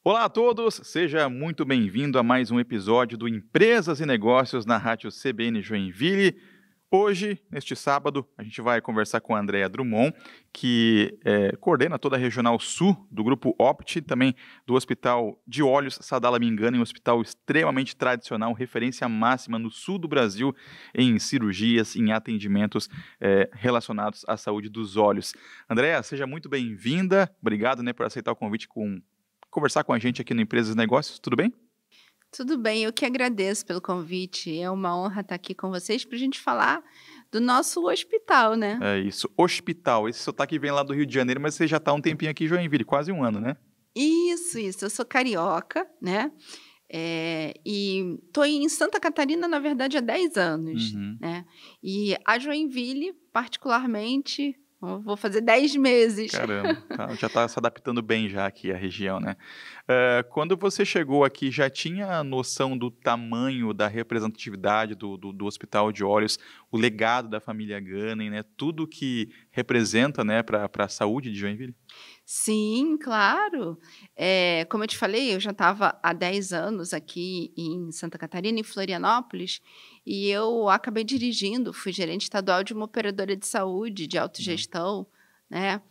Olá a todos, seja muito bem-vindo a mais um episódio do Empresas e Negócios na Rádio CBN Joinville. Hoje, neste sábado, a gente vai conversar com a Andréa Drummond, que coordena toda a Regional Sul do Grupo Opti, também do Hospital de Olhos Sadala Mingani, um hospital extremamente tradicional, referência máxima no sul do Brasil em cirurgias, em atendimentos relacionados à saúde dos olhos. Andréa, seja muito bem-vinda, obrigado por aceitar o convite conversar com a gente aqui no Empresas e Negócios, tudo bem? Tudo bem, eu que agradeço pelo convite. É uma honra estar aqui com vocês para a gente falar do nosso hospital, né? É isso, hospital, esse sotaque vem lá do Rio de Janeiro, mas você já está há um tempinho aqui em Joinville, quase um ano, né? Isso. Eu sou carioca, né? E estou em Santa Catarina, na verdade, há 10 anos, Uhum. né? E a Joinville, particularmente, eu vou fazer 10 meses. Caramba, já está se adaptando bem já aqui a região, né? Quando você chegou aqui, já tinha noção do tamanho, da representatividade do Hospital de Olhos, o legado da família Gunning, né? Tudo que representa, né, para a saúde de Joinville? Sim, claro. Como eu te falei, eu já estava há 10 anos aqui em Santa Catarina, em Florianópolis, e eu acabei dirigindo, fui gerente estadual de uma operadora de saúde, de Não. autogestão, né,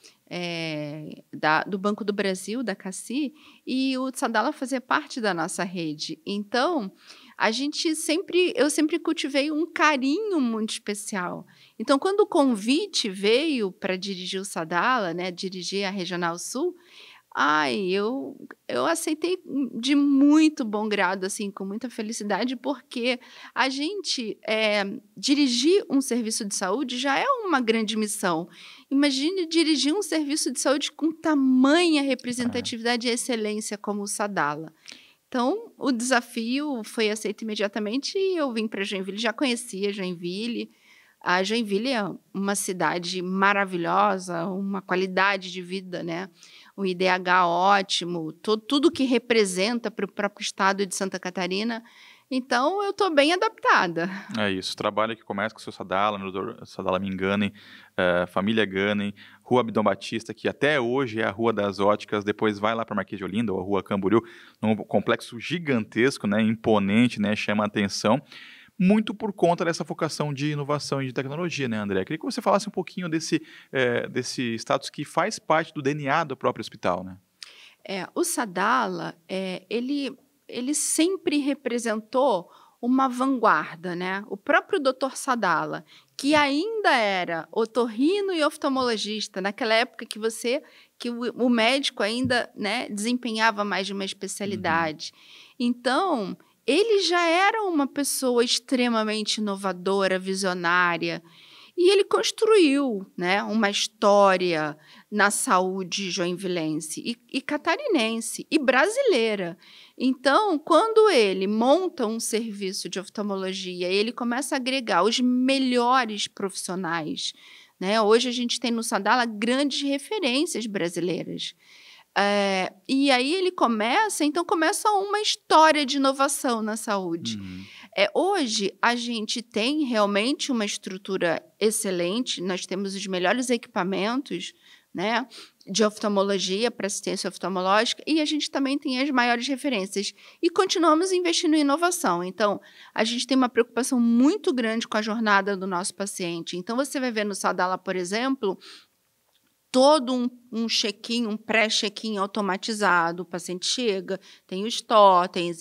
do Banco do Brasil, da Cassi, e o Sadala fazia parte da nossa rede. Então, eu sempre cultivei um carinho muito especial. Então, quando o convite veio para dirigir o Sadala, né, dirigir a Regional Sul, eu aceitei de muito bom grado, assim, com muita felicidade, porque dirigir um serviço de saúde já é uma grande missão. Imagine dirigir um serviço de saúde com tamanha É. representatividade e excelência como o Sadala. Então, o desafio foi aceito imediatamente e eu vim para Joinville, já conhecia Joinville. A Joinville é uma cidade maravilhosa, uma qualidade de vida, né, um IDH ótimo, tudo que representa para o próprio estado de Santa Catarina, então eu estou bem adaptada. É isso, o trabalho que começa com o seu Sadala, no doutor Sadala Mingani, família Gunning, Rua Abdon Batista, que até hoje é a Rua das Óticas, depois vai lá para Marquês de Olinda, ou a Rua Camboriú, num complexo gigantesco, né, imponente, né, chama a atenção, muito por conta dessa focação de inovação e de tecnologia, né, André? Queria que você falasse um pouquinho desse status que faz parte do DNA do próprio hospital, né? O Sadala, ele sempre representou uma vanguarda, né. O próprio doutor Sadala, que ainda era otorrino e oftalmologista, naquela época que o médico ainda, né, desempenhava mais de uma Uhum. especialidade. Então, ele já era uma pessoa extremamente inovadora, visionária, e ele construiu, né, uma história na saúde joinvilense e catarinense e brasileira. Então, quando ele monta um serviço de oftalmologia, ele começa a agregar os melhores profissionais, né? Hoje a gente tem no Sadala grandes referências brasileiras. E aí começa uma história de inovação na saúde. Uhum. Hoje a gente tem realmente uma estrutura excelente, nós temos os melhores equipamentos, né, de oftalmologia para assistência oftalmológica e a gente também tem as maiores referências e continuamos investindo em inovação. Então, a gente tem uma preocupação muito grande com a jornada do nosso paciente. Então, você vai ver no Sadala, por exemplo, todo um check-in, um pré-check-in automatizado, o paciente chega, tem os totens,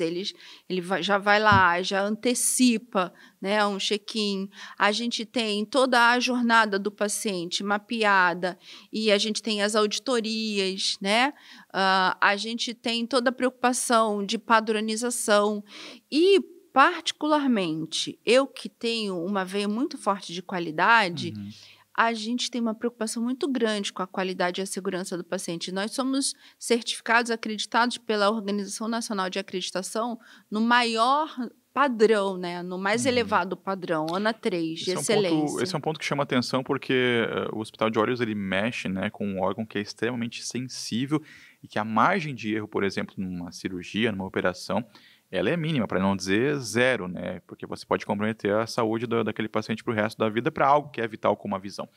já vai lá, já antecipa, né, um check-in. A gente tem toda a jornada do paciente mapeada e a gente tem as auditorias, né, a gente tem toda a preocupação de padronização e, particularmente, eu que tenho uma veia muito forte de qualidade, Uhum. a gente tem uma preocupação muito grande com a qualidade e a segurança do paciente. Nós somos certificados, acreditados pela Organização Nacional de Acreditação no maior padrão, né, no mais Uhum. elevado padrão, ANA 3, de Esse é excelência. um ponto que chama atenção, porque, o Hospital de Olhos, ele mexe, né, com um órgão que é extremamente sensível e que a margem de erro, por exemplo, numa cirurgia, numa operação, ela é mínima, para não dizer zero, né, porque você pode comprometer a saúde daquele paciente para o resto da vida para algo que é vital como a visão.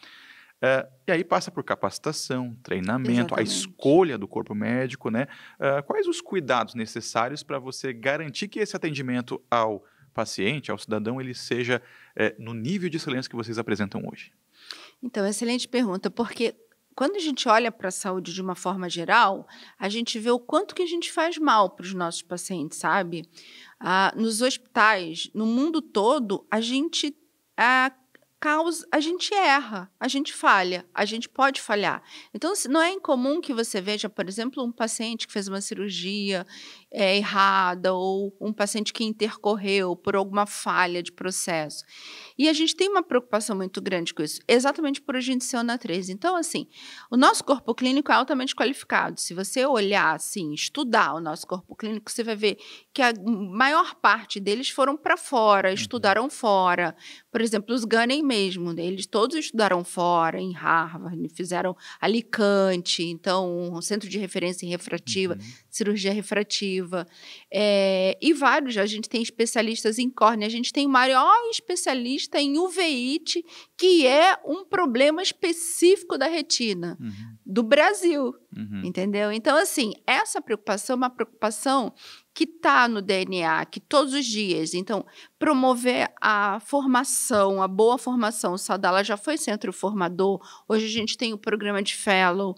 E aí passa por capacitação, treinamento, a Exatamente. escolha do corpo médico, né? Quais os cuidados necessários para você garantir que esse atendimento ao paciente, ao cidadão, ele seja no nível de excelência que vocês apresentam hoje? Então, excelente pergunta, porque quando a gente olha para a saúde de uma forma geral, a gente vê o quanto que a gente faz mal para os nossos pacientes, sabe? Nos hospitais, no mundo todo, ah, a gente erra, a gente falha, a gente pode falhar. Então, não é incomum que você veja, por exemplo, um paciente que fez uma cirurgia errada ou um paciente que intercorreu por alguma falha de processo. E a gente tem uma preocupação muito grande com isso, exatamente por a gente ser ONA3. Então, assim, o nosso corpo clínico é altamente qualificado. Se você olhar, assim, estudar o nosso corpo clínico, você vai ver que a maior parte deles foram para fora, estudaram fora. Por exemplo, os Gunning mesmo, eles todos estudaram fora, em Harvard, fizeram Alicante, então, um centro de referência em refrativa, cirurgia refrativa. E vários, a gente tem especialistas em córnea, a gente tem o maior especialista em uveíte, que é um problema específico da retina, do Brasil, entendeu? Então, assim, essa preocupação é uma preocupação que está no DNA, que todos os dias, então, promover a formação, a boa formação. O Sadala já foi centro formador, hoje a gente tem o programa de fellow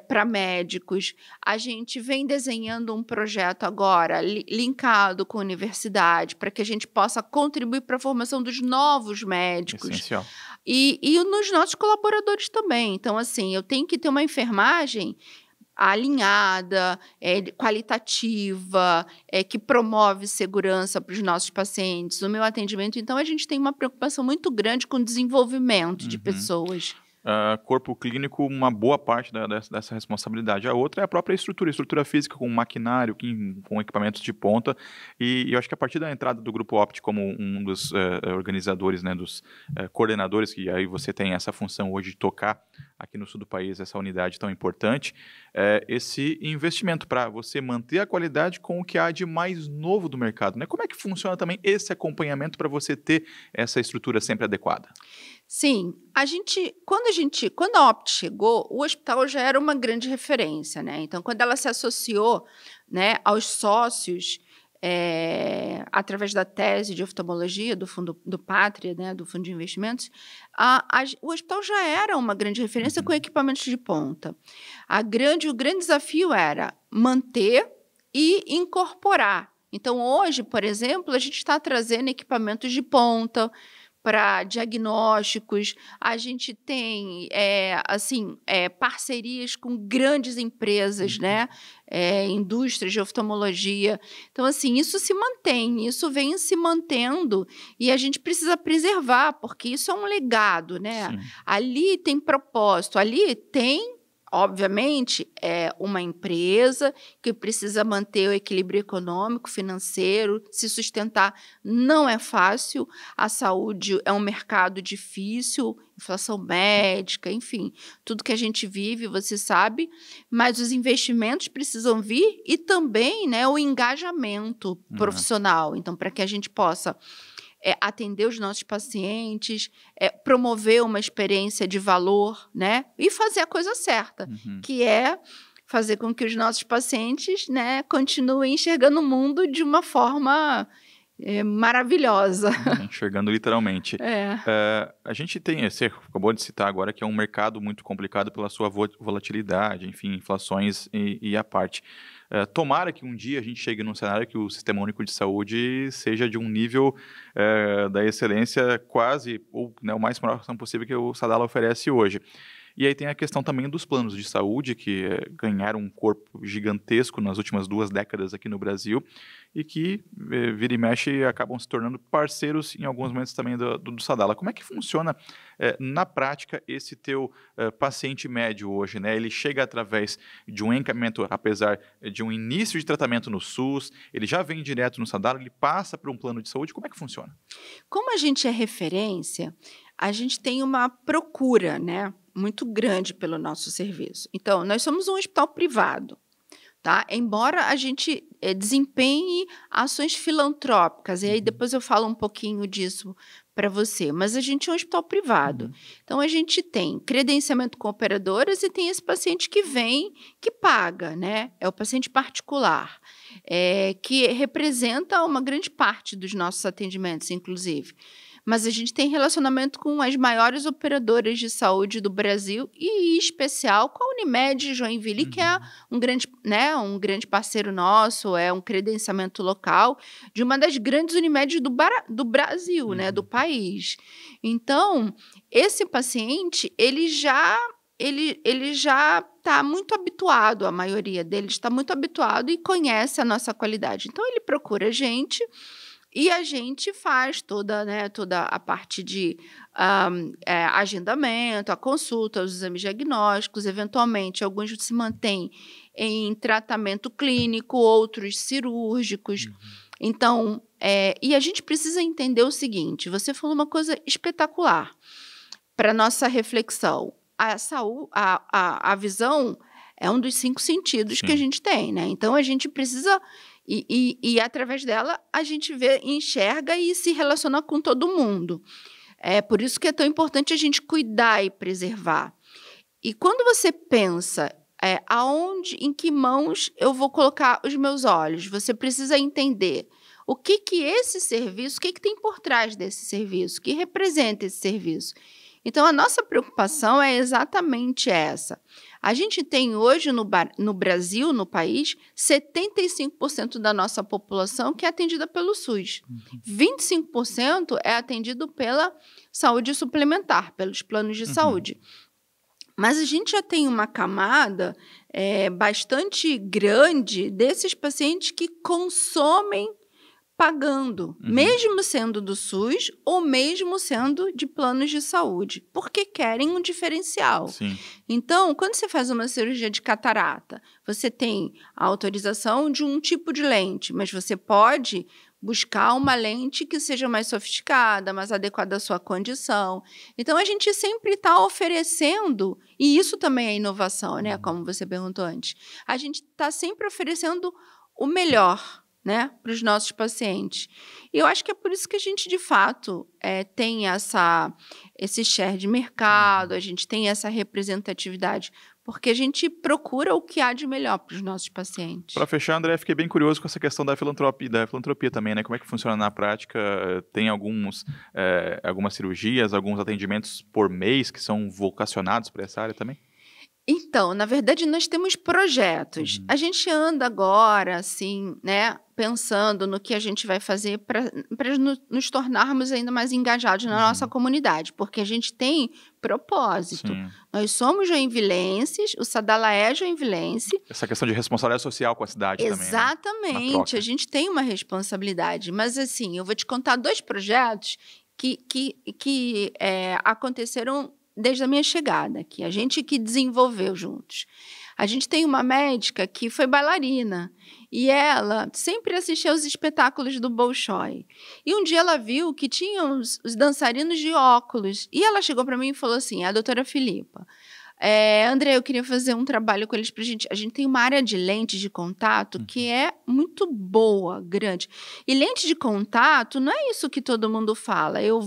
para médicos, a gente vem desenhando um projeto agora, linkado com a universidade, para que a gente possa contribuir para a formação dos novos médicos. Essencial. E nos nossos colaboradores também. Então, assim, eu tenho que ter uma enfermagem alinhada, qualitativa, que promove segurança para os nossos pacientes. No meu atendimento, então, a gente tem uma preocupação muito grande com o desenvolvimento de pessoas. Corpo clínico, uma boa parte dessa responsabilidade. A outra é a própria estrutura física, com maquinário, com equipamentos de ponta. E eu acho que a partir da entrada do Grupo Opti como um dos organizadores, né, dos coordenadores, que aí você tem essa função hoje de tocar aqui no sul do país essa unidade tão importante, esse investimento para você manter a qualidade com o que há de mais novo do mercado, né? Como é que funciona também esse acompanhamento para você ter essa estrutura sempre adequada? Sim, quando a Opti chegou, o hospital já era uma grande referência, né? Então, quando ela se associou, né, aos sócios, através da tese de oftalmologia do Fundo do Pátria, né, do Fundo de Investimentos, o hospital já era uma grande referência com equipamentos de ponta. O grande desafio era manter e incorporar. Então, hoje, por exemplo, a gente está trazendo equipamentos de ponta para diagnósticos, a gente tem parcerias com grandes empresas, né? Indústrias de oftalmologia. Então, assim, isso se mantém, isso vem se mantendo e a gente precisa preservar, porque isso é um legado, né? Sim. Ali tem propósito, ali tem, obviamente, uma empresa que precisa manter o equilíbrio econômico, financeiro, se sustentar não é fácil. A saúde é um mercado difícil, inflação médica, enfim, tudo que a gente vive, você sabe, mas os investimentos precisam vir e também, né, o engajamento profissional. Então, para que a gente possa atender os nossos pacientes, promover uma experiência de valor, né? E fazer a coisa certa, que é fazer com que os nossos pacientes, né, continuem enxergando o mundo de uma forma maravilhosa. Enxergando literalmente. A gente tem, você acabou de citar agora, que é um mercado muito complicado pela sua volatilidade, enfim, inflações e a parte. Tomara que um dia a gente chegue num cenário que o Sistema Único de Saúde seja de um nível da excelência quase, ou né, o mais próximo possível que o Sadala oferece hoje. E aí tem a questão também dos planos de saúde, que ganharam um corpo gigantesco nas últimas 2 décadas aqui no Brasil, e que vira e mexe acabam se tornando parceiros em alguns momentos também do Sadala. Como é que funciona na prática esse teu paciente médio hoje, né? Ele chega através de um encaminhamento, apesar de um início de tratamento no SUS, ele já vem direto no Sadala, ele passa por um plano de saúde, como é que funciona? Como a gente é referência, a gente tem uma procura, né, muito grande pelo nosso serviço. Então, nós somos um hospital privado. tá? Embora a gente desempenhe ações filantrópicas, e aí depois eu falo um pouquinho disso para você, mas a gente é um hospital privado. Então, a gente tem credenciamento com operadoras e tem esse paciente que vem, que paga, né? É o paciente particular, que representa uma grande parte dos nossos atendimentos, inclusive. Mas a gente tem relacionamento com as maiores operadoras de saúde do Brasil e, em especial, com a Unimed Joinville, que é um grande parceiro nosso, é um credenciamento local de uma das grandes Unimedes do Brasil, né, do país. Então, esse paciente, ele já está muito habituado, a maioria deles está muito habituado e conhece a nossa qualidade. Então, ele procura a gente. E a gente faz toda a parte de agendamento, a consulta, os exames diagnósticos, eventualmente, alguns se mantêm em tratamento clínico, outros cirúrgicos. Então, e a gente precisa entender o seguinte, você falou uma coisa espetacular para a nossa reflexão. A visão é um dos 5 sentidos que a gente tem, né? Então, a gente precisa... E através dela, a gente enxerga e se relaciona com todo mundo. É por isso que é tão importante a gente cuidar e preservar. E quando você pensa em que mãos eu vou colocar os meus olhos, você precisa entender o que esse serviço, o que tem por trás desse serviço, o que representa esse serviço. Então, a nossa preocupação é exatamente essa. A gente tem hoje no Brasil, no país, 75% da nossa população que é atendida pelo SUS. 25% é atendido pela saúde suplementar, pelos planos de saúde. Mas a gente já tem uma camada bastante grande desses pacientes que consomem pagando, mesmo sendo do SUS ou mesmo sendo de planos de saúde, porque querem um diferencial. Sim. Então, quando você faz uma cirurgia de catarata, você tem a autorização de um tipo de lente, mas você pode buscar uma lente que seja mais sofisticada, mais adequada à sua condição. Então, a gente sempre está oferecendo, e isso também é inovação, né? Como você perguntou antes. A gente está sempre oferecendo o melhor, né, para os nossos pacientes. E eu acho que é por isso que a gente, de fato, tem esse share de mercado, a gente tem essa representatividade, porque a gente procura o que há de melhor para os nossos pacientes. Para fechar, André, fiquei bem curioso com essa questão da filantropia também, né? Como é que funciona na prática? Tem algumas cirurgias, alguns atendimentos por mês que são vocacionados para essa área também? Então, na verdade, nós temos projetos. A gente anda agora, assim, né, pensando no que a gente vai fazer para nos tornarmos ainda mais engajados na nossa comunidade, porque a gente tem propósito. Sim. Nós somos joinvilenses, o Sadala é joinvilense. Essa questão de responsabilidade social com a cidade também, né? Exatamente, a gente tem uma responsabilidade. Mas, assim, eu vou te contar 2 projetos que aconteceram desde a minha chegada, que a gente que desenvolveu juntos. A gente tem uma médica que foi bailarina e ela sempre assistia aos espetáculos do Bolshoi. E um dia ela viu que tinham os dançarinos de óculos e ela chegou para mim e falou assim, a doutora Filipa, André, eu queria fazer um trabalho com eles pra gente. A gente tem uma área de lentes de contato que é muito boa, grande. E lente de contato não é isso que todo mundo fala. Eu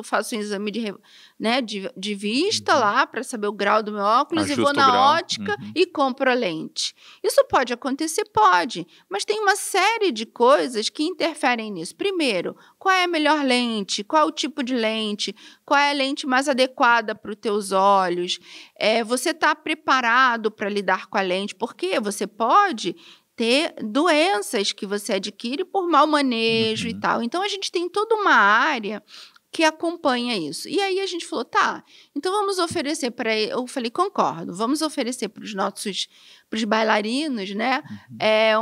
faço um exame de vista lá para saber o grau do meu óculos e vou na ótica e compro a lente. Isso pode acontecer? Pode. Mas tem uma série de coisas que interferem nisso. Primeiro, qual é a melhor lente? Qual é o tipo de lente? Qual é a lente mais adequada para os teus olhos? Você está preparado para lidar com a lente? Porque você pode ter doenças que você adquire por mau manejo e tal. Então, a gente tem toda uma área que acompanha isso. E aí a gente falou, tá, então vamos oferecer para ele. Eu falei, concordo, vamos oferecer para os bailarinos, né,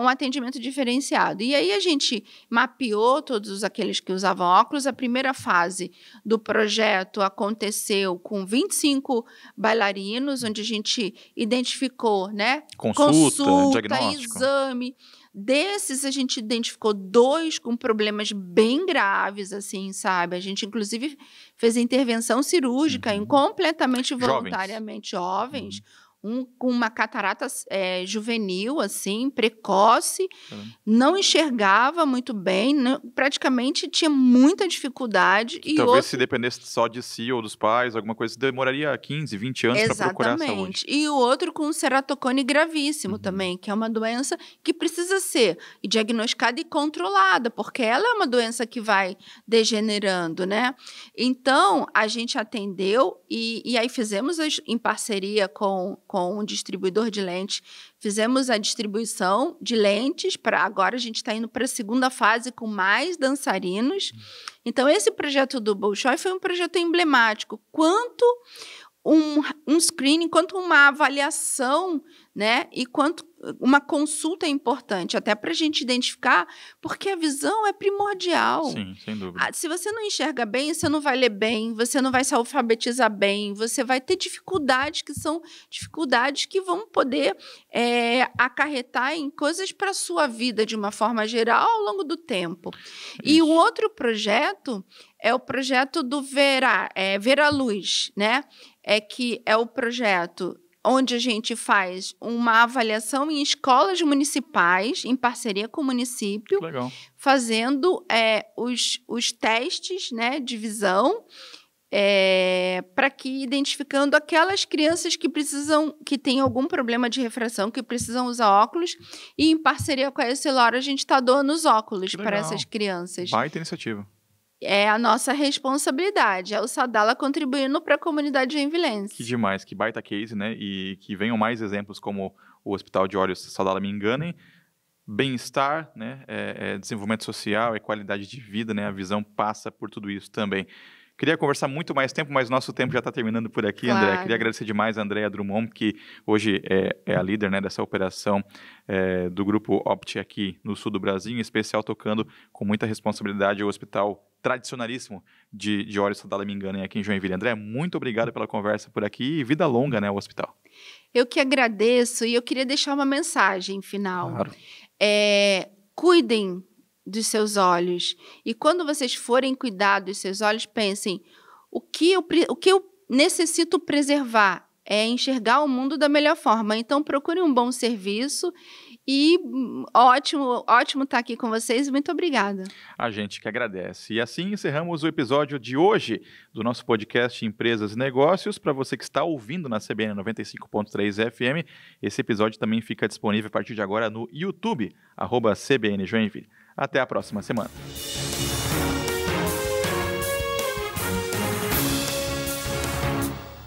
um atendimento diferenciado. E aí a gente mapeou todos aqueles que usavam óculos. A primeira fase do projeto aconteceu com 25 bailarinos, onde a gente identificou, né, consulta, diagnóstico, exame. Desses, a gente identificou 2 com problemas bem graves, assim, sabe? A gente, inclusive, fez a intervenção cirúrgica em completamente voluntariamente jovens. com uma catarata juvenil, assim, precoce, não enxergava muito bem, praticamente tinha muita dificuldade. E talvez se dependesse só de si ou dos pais, alguma coisa, demoraria 15, 20 anos para procurar saúde. E o outro com ceratocone gravíssimo também, que é uma doença que precisa ser diagnosticada e controlada, porque ela é uma doença que vai degenerando, né? Então, a gente atendeu e aí fizemos em parceria com um distribuidor de lentes, fizemos a distribuição de lentes, agora a gente está indo para a segunda fase com mais dançarinos. Então, esse projeto do Bolshoi foi um projeto emblemático, quanto um screening, quanto uma avaliação, né? E quanto uma consulta é importante, até para a gente identificar, porque a visão é primordial. Sim, sem dúvida. Se você não enxerga bem, você não vai ler bem, você não vai se alfabetizar bem, você vai ter dificuldades que são dificuldades que vão poder acarretar em coisas para a sua vida, de uma forma geral, ao longo do tempo. Isso. E o outro projeto é o projeto do Ver a Luz, né? Que é o projeto onde a gente faz uma avaliação em escolas municipais, em parceria com o município, fazendo os testes, né, de visão, para que identificando aquelas crianças que têm algum problema de refração, que precisam usar óculos, e em parceria com a Essilor a gente está doando os óculos para essas crianças. Baita iniciativa. É a nossa responsabilidade, é o Sadala contribuindo para a comunidade joinvilense. Que demais, que baita case, né? E que venham mais exemplos como o Hospital de Olhos Sadala Me Enganem. Bem-estar, né? Desenvolvimento social, qualidade de vida, né? A visão passa por tudo isso também. Queria conversar muito mais tempo, mas nosso tempo já está terminando por aqui, claro. André. Queria agradecer demais a Andréa Drummond, que hoje é a líder, né, dessa operação do Grupo Opti aqui no sul do Brasil, em especial tocando com muita responsabilidade o hospital tradicionalíssimo de Olhos Sadala Me Enganem aqui em Joinville. André, muito obrigado pela conversa por aqui e vida longa, né, ao hospital. Eu que agradeço e eu queria deixar uma mensagem final. Claro. Cuidem dos seus olhos. E quando vocês forem cuidar dos seus olhos, pensem, o que eu necessito preservar é enxergar o mundo da melhor forma. Então, procure um bom serviço e ótimo estar aqui com vocês. Muito obrigada. A gente que agradece. E assim encerramos o episódio de hoje do nosso podcast Empresas e Negócios. Para você que está ouvindo na CBN 95.3 FM, esse episódio também fica disponível a partir de agora no YouTube, @CBN Joinville. Até a próxima semana.